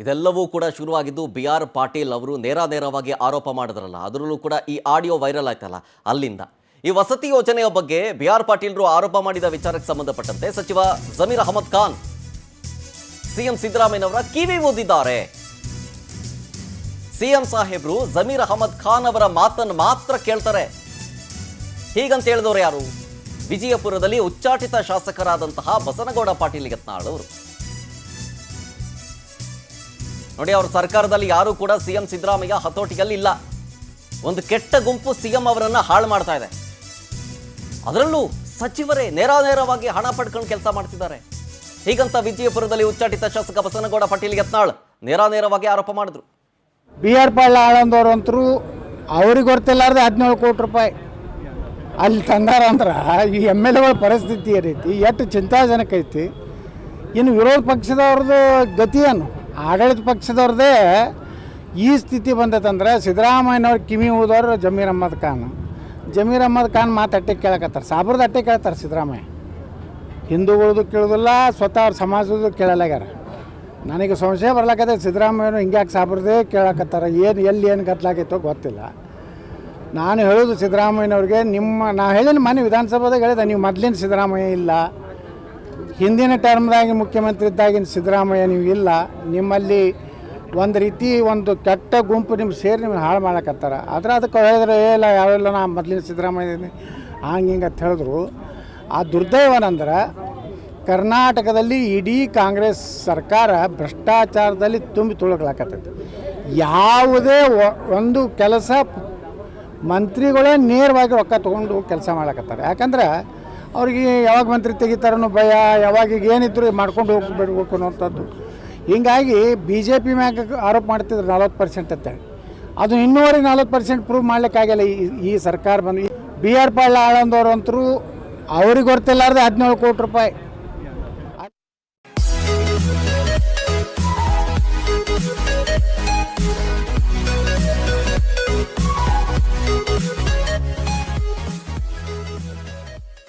ಇದೆಲ್ಲವೂ ಕೂಡ ಶುರುವಾಗಿದ್ದು BR ಪಾಟೀಲ್ ಅವರು ನೇರವಾಗಿ ಆರೋಪ ಮಾಡಿದ್ರಲ್ಲ, ಅದರಲ್ಲೂ ಕೂಡ ಈ ಆಡಿಯೋ ವೈರಲ್ ಆಯ್ತಲ್ಲ ಅಲ್ಲಿಂದ. ಈ ವಸತಿ ಯೋಜನೆಯ ಬಗ್ಗೆ BR ಪಾಟೀಲ್ರು ಆರೋಪ ಮಾಡಿದ ವಿಚಾರಕ್ಕೆ ಸಂಬಂಧಪಟ್ಟಂತೆ ಸಚಿವ ಜಮೀರ್ ಅಹಮದ್ ಖಾನ್ ಸಿಎಂ ಸಿದ್ದರಾಮಯ್ಯನವರ ಕಿವಿ ಓದಿದ್ದಾರೆ. ಸಿಎಂ ಸಾಹೇಬ್ರು ಜಮೀರ್ ಅಹಮದ್ ಖಾನ್ ಅವರ ಮಾತನ್ನು ಮಾತ್ರ ಕೇಳ್ತಾರೆ. ಹೀಗಂತ ಹೇಳಿದವರು ಯಾರು? ವಿಜಯಪುರದಲ್ಲಿ ಉಚ್ಚಾಟಿತ ಶಾಸಕರಾದಂತಹ ಬಸನಗೌಡ ಪಾಟೀಲ್ ಯತ್ನಾಳ್ ಅವರು. ನೋಡಿ, ಅವ್ರ ಸರ್ಕಾರದಲ್ಲಿ ಯಾರು ಕೂಡ ಸಿಎಂ ಸಿದ್ದರಾಮಯ್ಯ ಹತೋಟಿಯಲ್ಲಿ ಇಲ್ಲ. ಒಂದು ಕೆಟ್ಟ ಗುಂಪು ಸಿಎಂ ಅವರನ್ನ ಹಾಳು ಮಾಡ್ತಾ ಇದೆ. ಅದರಲ್ಲೂ ಸಚಿವರೇ ನೇರವಾಗಿ ಹಣ ಪಡ್ಕೊಂಡು ಕೆಲಸ ಮಾಡ್ತಿದ್ದಾರೆ. ಹೀಗಂತ ವಿಜಯಪುರದಲ್ಲಿ ಉಚ್ಚಾಟಿತ ಶಾಸಕ ಬಸನಗೌಡ ಪಾಟೀಲ್ ಯತ್ನಾಳ್ ನೇರವಾಗಿ ಆರೋಪ ಮಾಡಿದ್ರು. BR ಪಾಟೀಲ್ ಆಳಂದವ್ರಂತರೂ ಅವ್ರಿಗೆ ಗೊತ್ತಿಲ್ಲಾರ್ದೆ 17 ಕೋಟಿ ರೂಪಾಯಿ ಅಲ್ಲಿ ತಂದಾರ ಅಂದ್ರೆ ಈ MLA ಪರಿಸ್ಥಿತಿ ರೀತಿ ಎಷ್ಟು ಚಿಂತಾಜನಕ ಐತಿ. ಇನ್ನು ವಿರೋಧ ಪಕ್ಷದವ್ರದ್ದು ಗತಿ ಏನು? ಆಡಳಿತ ಪಕ್ಷದವ್ರದ್ದೇ ಈ ಸ್ಥಿತಿ ಬಂದೈತಂದ್ರೆ ಸಿದ್ದರಾಮಯ್ಯನವ್ರ ಕಿವಿ ಊದವ್ರು ಜಮೀರ್ ಅಹಮದ್ ಖಾನ್ ಮಾತು ಅಟ್ಟೆ ಕೇಳಕತ್ತಾರೆ. ಸಾಬ್ರದ ಅಟ್ಟೆ ಕೇಳ್ತಾರೆ ಸಿದ್ದರಾಮಯ್ಯ. ಹಿಂದೂಗಳದ್ದು ಕೇಳೋದಿಲ್ಲ, ಸ್ವತಃ ಅವ್ರ ಸಮಾಜದ್ದು ಕೇಳಲಾಗ್ಯಾರ. ನನಗೆ ಸಂಶಯ ಬರ್ಲಾಕತ್ತೆ, ಸಿದ್ದರಾಮಯ್ಯನು ಹಿಂಗ್ಯಾಕೆ ಸಾಬ್ರದೇ ಕೇಳಕತ್ತಾರೆ. ಏನು ಗದ್ದಲಾಗೈತೋ ಗೊತ್ತಿಲ್ಲ. ನಾನು ಹೇಳೋದು ಸಿದ್ದರಾಮಯ್ಯನವ್ರಿಗೆ, ನಾ ಹೇಳಿನ ಮನೆ ವಿಧಾನಸಭಾದಾಗ ಹೇಳಿದೆ, ನೀವು ಮೊದಲಿನ ಸಿದ್ದರಾಮಯ್ಯ ಇಲ್ಲ, ಹಿಂದಿನ ಟರ್ಮ್ದಾಗಿ ಮುಖ್ಯಮಂತ್ರಿ ಇದ್ದಾಗಿನ ಸಿದ್ದರಾಮಯ್ಯ ನೀವು ಇಲ್ಲ. ನಿಮ್ಮಲ್ಲಿ ಒಂದು ರೀತಿ ಒಂದು ಕೆಟ್ಟ ಗುಂಪು ನಿಮ್ಮ ಸೇರಿ ನಿಮ್ಮನ್ನು ಹಾಳು ಮಾಡಕತ್ತಾರೆ. ಆದರೆ ಅದಕ್ಕೆ ಹೇಳಿದ್ರೆ ಇಲ್ಲ ಯಾವೆಲ್ಲ ನಾ ಮೊದಲಿನ ಸಿದ್ದರಾಮಯ್ಯ ಹಿಂಗೆ ಅಂತ ಹೇಳಿದ್ರು. ಆ ದುರ್ದೈವನಂದ್ರೆ ಕರ್ನಾಟಕದಲ್ಲಿ ಇಡೀ ಕಾಂಗ್ರೆಸ್ ಸರ್ಕಾರ ಭ್ರಷ್ಟಾಚಾರದಲ್ಲಿ ತುಂಬಿ ತುಳುಕಲಾಕತ್ತೈತೆ. ಯಾವುದೇ ಒಂದು ಕೆಲಸ ಮಂತ್ರಿಗಳೇ ನೇರವಾಗಿ ರೊಕ್ಕ ತೊಗೊಂಡು ಕೆಲಸ ಮಾಡಕತ್ತಾರೆ. ಯಾಕಂದ್ರೆ ಅವ್ರಿಗೆ ಯಾವಾಗ ಮಂತ್ರಿ ತೆಗಿತಾರನ್ನೋ ಭಯ, ಯಾವಾಗ ಏನಿದ್ರು ಮಾಡ್ಕೊಂಡು ಹೋಗ್ಬಿಡ್ಬೇಕು ಅನ್ನೋಂಥದ್ದು. ಹೀಗಾಗಿ BJP ಮ್ಯಾಗ ಆರೋಪ ಮಾಡ್ತಿದ್ರು 40% ಅಂತೇಳಿ. ಅದು ಇನ್ನೂವರೆಗೆ 40% ಪ್ರೂವ್ ಮಾಡಲಿಕ್ಕಾಗಿಲ್ಲ ಈ ಸರ್ಕಾರ ಬಂದು. BR ಪಾಟೀಲ್ ಆಳಂದವ್ರಂತರೂ ಅವ್ರಿಗೆ ಗೊತ್ತಿಲ್ಲಾರ್ದೆ 17 ಕೋಟಿ ರೂಪಾಯಿ